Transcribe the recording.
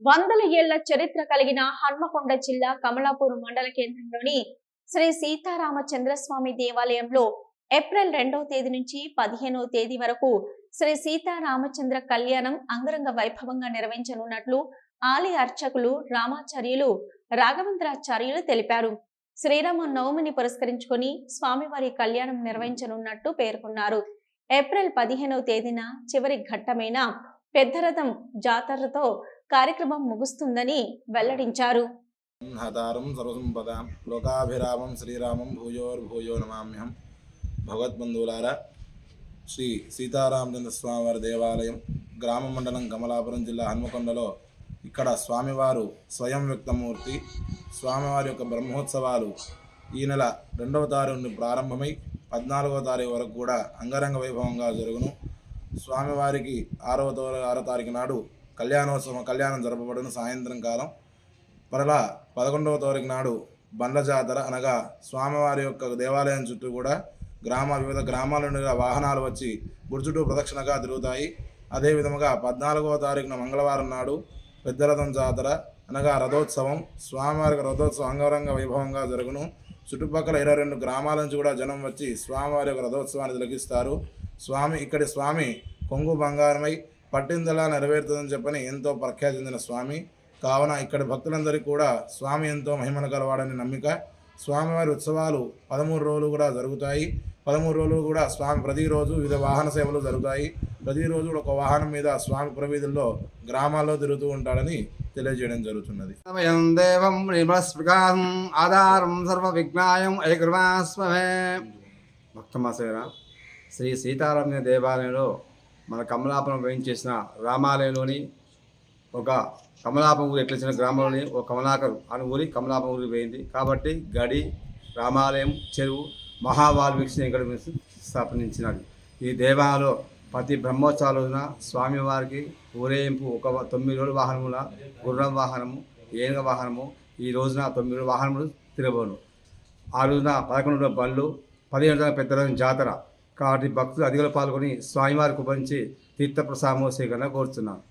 వందల ఏళ్ల చరిత్ర కలిగిన హన్మకొండ జిల్లా కమలాపూర్ మండల కేంద్రంలోని శ్రీ సీతారామచంద్రస్వామి దేవాలయంలో ఏప్రిల్ 2వ తేదీ నుంచి 15వ తేదీ వరకు శ్రీ సీతారామచంద్ర కళ్యాణం అంగరంగ వైభవంగా నిర్వహించనున్నట్లు ఆలయ అర్చకులు రామాచార్యులు రాఘవేంద్రాచార్యులు తెలిపారు. శ్రీరామ నవమిని పురస్కరించుకొని స్వామివారి కళ్యాణం నిర్వహించనున్నట్టు పేర్కొన్నారు. ఏప్రిల్ 15వ తేదీన చివరి ఘట్టమైన పెద్దరథం జాతరతో కార్యక్రమం ముగుస్తుందని వెల్లడించారు. హతారం సర్వసంపదాం లోకాభిరామం శ్రీరామం భూయోర్భూయో నమామ్యహం. భగవద్బంధువులారా, శ్రీ సీతారామచంద్ర స్వామివారి దేవాలయం గ్రామ మండలం కమలాపురం జిల్లా హన్మకొండలో ఇక్కడ స్వామివారు స్వయం వ్యక్తమూర్తి. స్వామివారి యొక్క బ్రహ్మోత్సవాలు ఈ నెల 2వ తారీఖు నుండి ప్రారంభమై 14వ తారీఖు వరకు కూడా అంగరంగ వైభవంగా జరుగును. స్వామివారికి 6వ తారీఖు నాడు కళ్యాణం జరపబడును. సాయంత్రం కాలం మరలా 11వ తారీఖు నాడు బండ్ల జాతర, అనగా స్వామివారి యొక్క దేవాలయం చుట్టూ కూడా వివిధ గ్రామాల నుండి వాహనాలు వచ్చి గుడి చుట్టూ ప్రదక్షిణగా తిరుగుతాయి. అదేవిధముగా 14వ తారీఖున మంగళవారం నాడు పెద్దరథం జాతర, అనగా రథోత్సవం. స్వామివారికి రథోత్సవం అంగరంగ వైభవంగా జరుగును. చుట్టుపక్కల 22 గ్రామాల నుంచి కూడా జనం వచ్చి స్వామివారి యొక్క రథోత్సవాన్ని తిలకిస్తారు. ఇక్కడి స్వామి కొంగు బంగారమై పట్టిందలా నెరవేరుతుందని చెప్పని ఎంతో ప్రఖ్యాతి చెందిన స్వామి. కావున ఇక్కడి భక్తులందరికీ కూడా స్వామి ఎంతో మహిమను కలవాడని నమ్మిక. స్వామివారి ఉత్సవాలు 13 రోజులు కూడా జరుగుతాయి. 13 రోజులు కూడా స్వామి ప్రతిరోజు వివిధ వాహన సేవలు జరుగుతాయి. ప్రతిరోజు ఒక వాహనం మీద స్వామి పురవీధుల్లో గ్రామాల్లో తిరుగుతూ ఉంటాడని తెలియజేయడం జరుగుతున్నది. దేవం ఆధారం సర్వ విఘ్నాయం ఐకృమాస్మహే. భక్తమాసేన శ్రీ సీతారామ దేవాలయంలో మన కమలాపురం వేయించేసిన రామాలయంలోని ఒక కమలాపురం ఊరు ఎట్లా చిన్న గ్రామంలోని ఒక కమలాకరు అని ఊరి కమలాపురం ఊరికి పోయింది. కాబట్టి గడి, రామాలయం, చెరువు మహావాల్మీకి ఇక్కడ స్థాపించినది. ఈ దేవాలయంలో ప్రతి బ్రహ్మోత్సవాల రోజున స్వామివారికి ఊరేగింపు ఒక 9 రోజుల వాహనముల గుర్రం వాహనము, ఏనుగ వాహనము, ఈ రోజున 9 రోజుల వాహనములు తిరగబోను. ఆ రోజున 11 రోజుల బండ్లు, 15 రోజుల పెద్ద జాతర. కాబట్టి భక్తులు అధికలు పాల్గొని స్వామివారికి ఉపరించి తీర్థప్రసాదము స్వీకరణ కోరుతున్నాను.